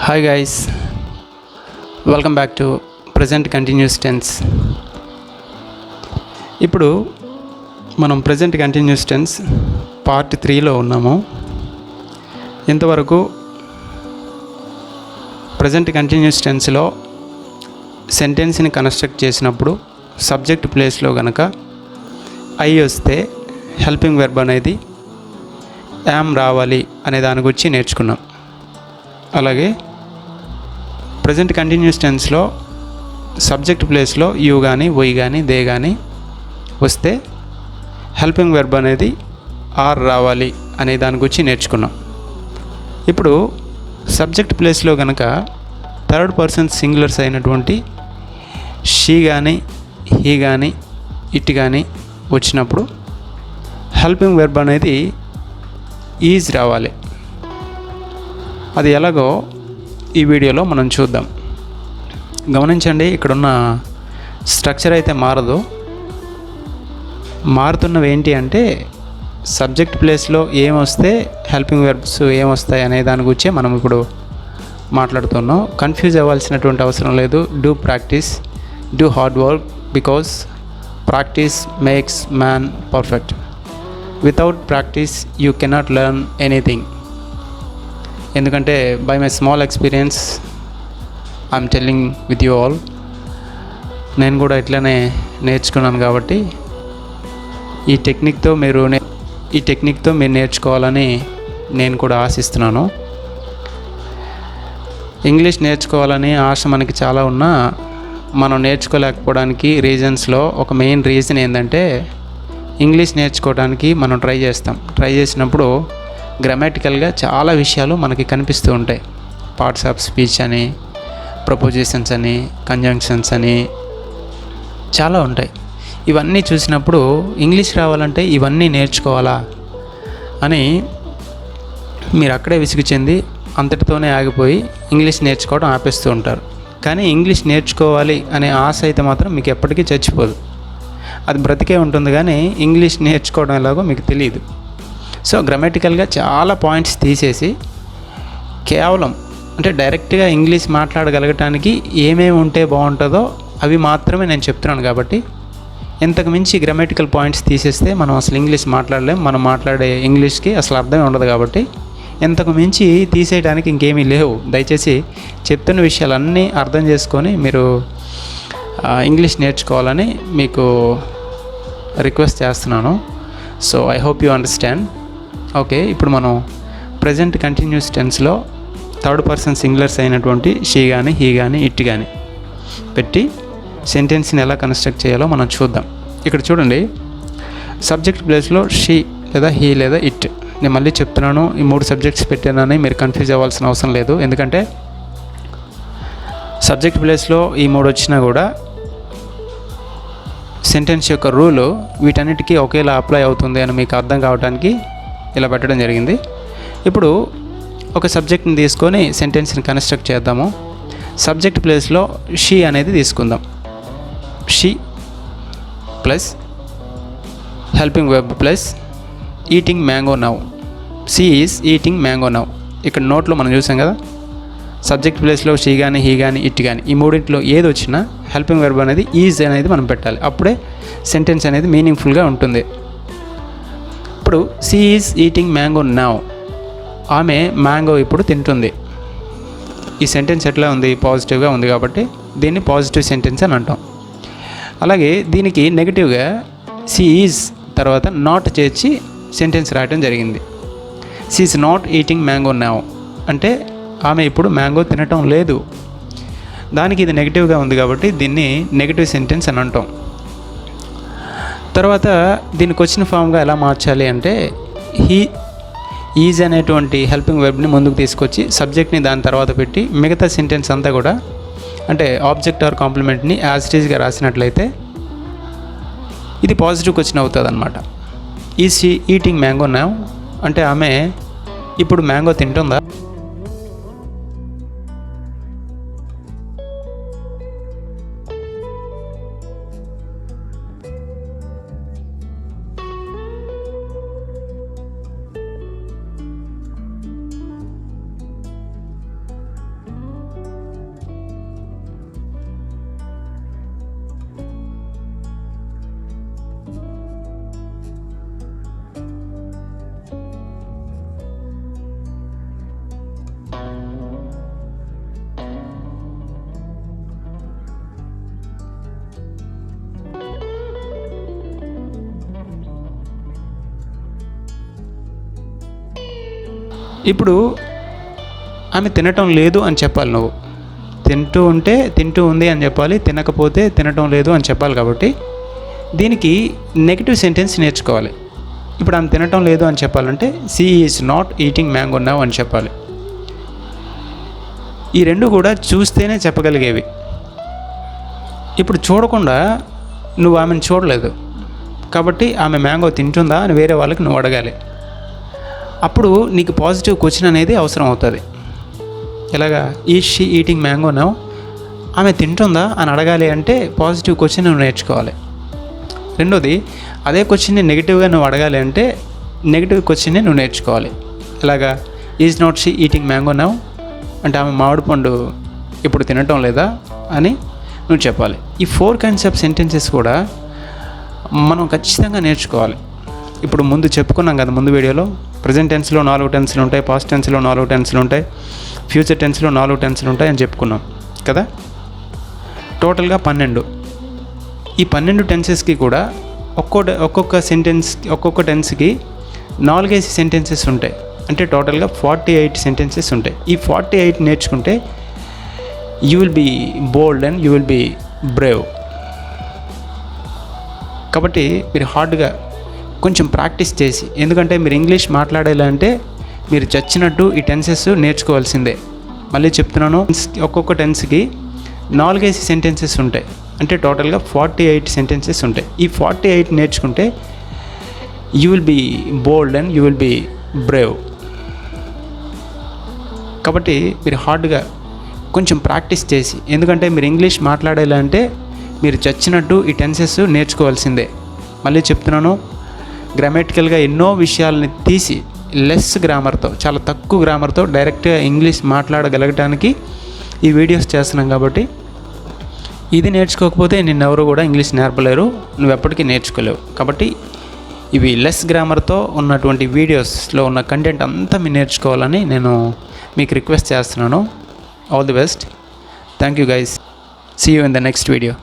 Hi guys, welcome back to present continuous tense. ఇప్పుడు మనం present continuous tense part 3లో ఉన్నాము. ఇంతవరకు present continuous tenseలో సెంటెన్స్ని కన్స్ట్రక్ట్ చేసినప్పుడు సబ్జెక్ట్ ప్లేస్లో గనక ఐ వస్తే హెల్పింగ్ వెర్బ్ అనేది యామ్ రావాలి అనే దాని గురించి నేర్చుకున్నాం. అలాగే ప్రజెంట్ కంటిన్యూస్ టెన్స్లో సబ్జెక్ట్ ప్లేస్లో యూ కానీ వై కానీ దే కానీ వస్తే హెల్పింగ్ వెర్బ్ అనేది ఆర్ రావాలి అనే దాని గురించి నేర్చుకున్నాం. ఇప్పుడు సబ్జెక్ట్ ప్లేస్లో కనుక థర్డ్ పర్సన్ సింగులర్స్ అయినటువంటి షీ కానీ హీ కానీ ఇట్ కానీ వచ్చినప్పుడు హెల్పింగ్ వెర్బ్ అనేది ఈజ్ రావాలి. అది ఎలాగో ఈ వీడియోలో మనం చూద్దాం. గమనించండి, ఇక్కడున్న స్ట్రక్చర్ అయితే మారదు. మారుతున్నవి ఏంటి అంటే సబ్జెక్ట్ ప్లేస్లో ఏమొస్తే హెల్పింగ్ వెర్బ్స్ ఏమొస్తాయి అనే దాని గురించే మనం ఇప్పుడు మాట్లాడుతున్నాం. కన్ఫ్యూజ్ అవ్వాల్సినటువంటి అవసరం లేదు. Do practice, do hard work, because practice makes man perfect. Without practice you cannot learn anything. ఎందుకంటే by my small experience I'm telling with you all. నేను కూడా ఇట్లానే నేర్చుకున్నాను కాబట్టి ఈ టెక్నిక్తో మీరు నేర్చుకోవాలని నేను కూడా ఆశిస్తున్నాను. ఇంగ్లీష్ నేర్చుకోవాలని ఆశ మనకి చాలా ఉన్నా మనం నేర్చుకోలేకపోవడానికి రీజన్స్లో ఒక మెయిన్ రీజన్ ఏంటంటే ఇంగ్లీష్ నేర్చుకోవడానికి మనం ట్రై చేసినప్పుడు గ్రామాటికల్గా చాలా విషయాలు మనకి కనిపిస్తూ ఉంటాయి. పార్ట్స్ ఆఫ్ స్పీచ్ అని, ప్రపోజిషన్స్ అని, కంజంక్షన్స్ అని చాలా ఉంటాయి. ఇవన్నీ చూసినప్పుడు ఇంగ్లీష్ రావాలంటే ఇవన్నీ నేర్చుకోవాలా అని మీరు అక్కడే విసుగు చెంది అంతటితోనే ఆగిపోయి ఇంగ్లీష్ నేర్చుకోవడం ఆపేస్తూ ఉంటారు. కానీ ఇంగ్లీష్ నేర్చుకోవాలి అనే ఆశ అయితే మాత్రం మీకు ఎప్పటికీ చచ్చిపోదు. అది బ్రతికే ఉంటుంది, కానీ ఇంగ్లీష్ నేర్చుకోవడం ఎలాగో మీకు తెలియదు. సో గ్రామాటికల్గా చాలా పాయింట్స్ తీసేసి కేవలం అంటే డైరెక్ట్గా ఇంగ్లీష్ మాట్లాడగలగటానికి ఏమేమి ఉంటే బాగుంటుందో అవి మాత్రమే నేను చెప్తున్నాను. కాబట్టి ఇంతకు మించి గ్రామాటికల్ పాయింట్స్ తీసేస్తే మనం అసలు ఇంగ్లీష్ మాట్లాడలేం. మనం మాట్లాడే ఇంగ్లీష్కి అసలు అర్థమే ఉండదు. కాబట్టి ఇంతకు మించి తీసేయడానికి ఇంకేమీ లేవు. దయచేసి చెప్తున్న విషయాలన్నీ అర్థం చేసుకొని మీరు ఇంగ్లీష్ నేర్చుకోవాలని మీకు రిక్వెస్ట్ చేస్తున్నాను. So I hope you understand. Okay, ఇప్పుడు మనం ప్రజెంట్ కంటిన్యూస్ టెన్స్లో థర్డ్ పర్సన్ సింగులర్స్ అయినటువంటి షీ కానీ హీ కానీ ఇట్ కానీ పెట్టి సెంటెన్స్ని ఎలా కన్స్ట్రక్ట్ చేయాలో మనం చూద్దాం. ఇక్కడ చూడండి, సబ్జెక్ట్ ప్లేస్లో షీ లేదా హీ లేదా ఇట్. నేను మళ్ళీ చెప్తున్నాను, ఈ 3 సబ్జెక్ట్స్ పెట్టానని మీరు కన్ఫ్యూజ్ అవ్వాల్సిన అవసరం లేదు. ఎందుకంటే సబ్జెక్ట్ ప్లేస్లో ఈ 3 వచ్చినా కూడా సెంటెన్స్ యొక్క రూలు వీటన్నిటికీ ఒకేలా అప్లై అవుతుంది అని మీకు అర్థం కావడానికి ఇలా పెట్టడం జరిగింది. ఇప్పుడు ఒక సబ్జెక్ట్ని తీసుకొని సెంటెన్స్ని కన్స్ట్రక్ట్ చేద్దాము. సబ్జెక్ట్ ప్లేస్లో షీ అనేది తీసుకుందాం. She plus helping verb plus eating mango now. She is eating mango now. ఇక్కడ నోట్లో మనం చూసాం కదా, సబ్జెక్ట్ ప్లేస్లో షీ కానీ హీ కానీ ఇట్ కానీ ఈ మూడింటిలో ఏది వచ్చినా హెల్పింగ్ వెర్బ్ అనేది ఈజ్ అనేది మనం పెట్టాలి. అప్పుడే సెంటెన్స్ అనేది మీనింగ్ఫుల్గా ఉంటుంది. ఇప్పుడు she is eating mango now. ఆమె మ్యాంగో ఇప్పుడు తింటుంది. ఈ సెంటెన్స్ ఎట్లా ఉంది? పాజిటివ్గా ఉంది. కాబట్టి దీన్ని పాజిటివ్ సెంటెన్స్ అని అంటాం. అలాగే దీనికి నెగిటివ్గా షీ ఈజ్ తర్వాత నాట్ చేర్చి సెంటెన్స్ రాయడం జరిగింది. She is not eating mango now అంటే ఆమె ఇప్పుడు మ్యాంగో తినటం లేదు. దానికి ఇది నెగిటివ్గా ఉంది కాబట్టి దీన్ని నెగిటివ్ సెంటెన్స్ అని అంటాం. తర్వాత దీనికి వచ్చిన ఫామ్గా ఎలా మార్చాలి అంటే హీ ఈజ్ అనేటువంటి హెల్పింగ్ వెర్బ్ని ముందుకు తీసుకొచ్చి సబ్జెక్ట్ని దాని తర్వాత పెట్టి మిగతా సెంటెన్స్ అంతా కూడా అంటే ఆబ్జెక్ట్ ఆర్ కాంప్లిమెంట్ని యాజ్ ఇట్ ఈజ్గా రాసినట్లయితే ఇది పాజిటివ్ క్వశ్చన్ అవుతుంది అనమాట. Is she eating mango now అంటే ఆమె ఇప్పుడు మ్యాంగో తింటుందా? ఇప్పుడు ఆమె తినటం లేదు అని చెప్పాలి. నువ్వు తింటూ ఉంటే తింటూ ఉంది అని చెప్పాలి, తినకపోతే తినటం లేదు అని చెప్పాలి. కాబట్టి దీనికి నెగిటివ్ సెంటెన్స్ నేర్చుకోవాలి. ఇప్పుడు ఆమె తినటం లేదు అని చెప్పాలంటే she is not eating mango now అని చెప్పాలి. ఈ రెండు కూడా చూస్తేనే చెప్పగలిగేవి. ఇప్పుడు చూడకుండా నువ్వు ఆమెను చూడలేదు కాబట్టి ఆమె మ్యాంగో తింటుందా అని వేరే వాళ్ళకి నువ్వు అడగాలి. అప్పుడు నీకు పాజిటివ్ క్వశ్చన్ అనేది అవసరం అవుతుంది. ఎలాగా? Is she eating mango now, ఆమె తింటుందా అని అడగాలి అంటే పాజిటివ్ క్వశ్చన్ నువ్వు నేర్చుకోవాలి. రెండోది, అదే క్వశ్చన్ని నెగిటివ్గా నువ్వు అడగాలి అంటే నెగిటివ్ క్వశ్చన్ని నువ్వు నేర్చుకోవాలి. ఎలాగా? Is not she eating mango now అంటే ఆమె మామిడి పండు ఇప్పుడు తినటం లేదా అని నువ్వు చెప్పాలి. ఈ 4 kinds ఆఫ్ సెంటెన్సెస్ కూడా మనం ఖచ్చితంగా నేర్చుకోవాలి. ఇప్పుడు ముందు చెప్పుకున్నాం కదా, ముందు వీడియోలో ప్రజెంట్ టెన్స్లో 4 టెన్స్లు ఉంటాయి, పాస్ట్ టెన్స్లో 4 టెన్స్లు ఉంటాయి, ఫ్యూచర్ టెన్స్లో 4 టెన్స్లు ఉంటాయి అని చెప్పుకున్నాం కదా. టోటల్గా 12. ఈ 12 టెన్సెస్కి కూడా ఒక్కొక్క సెంటెన్స్, ఒక్కొక్క టెన్స్కి 4 సెంటెన్సెస్ ఉంటాయి. అంటే టోటల్గా 48 సెంటెన్సెస్ ఉంటాయి. ఈ 48 నేర్చుకుంటే you will be bold and you will be brave. కాబట్టి మీరు హార్డ్గా కొంచెం ప్రాక్టీస్ చేసి, ఎందుకంటే మీరు ఇంగ్లీష్ మాట్లాడాలంటే మీరు చచ్చినట్టు ఈ టెన్సెస్ నేర్చుకోవాల్సిందే. మళ్ళీ చెప్తున్నాను, ఒక్కొక్క టెన్స్కి 4 సెంటెన్సెస్ ఉంటాయి. అంటే టోటల్గా 48 సెంటెన్సెస్ ఉంటాయి. ఈ 48 నేర్చుకుంటే you will be bold and you will be brave. కాబట్టి మీరు హార్డ్గా కొంచెం ప్రాక్టీస్ చేసి, ఎందుకంటే మీరు ఇంగ్లీష్ మాట్లాడాలంటే మీరు చచ్చినట్టు ఈ టెన్సెస్ నేర్చుకోవాల్సిందే. మళ్ళీ చెప్తున్నాను, గ్రామటికల్గా ఎన్నో విషయాలని తీసి లెస్ గ్రామర్తో, చాలా తక్కువ గ్రామర్తో డైరెక్ట్గా ఇంగ్లీష్ మాట్లాడగలగటానికి ఈ వీడియోస్ చేస్తున్నాం. కాబట్టి ఇది నేర్చుకోకపోతే నిన్నెవరు కూడా ఇంగ్లీష్ నేర్పలేరు, నువ్వు ఎప్పటికీ నేర్చుకోలేవు. కాబట్టి ఇవి లెస్ గ్రామర్తో ఉన్నటువంటి వీడియోస్లో ఉన్న కంటెంట్ అంతా మీరు నేర్చుకోవాలని నేను మీకు రిక్వెస్ట్ చేస్తున్నాను. All the best. Thank you guys. See you in the next video.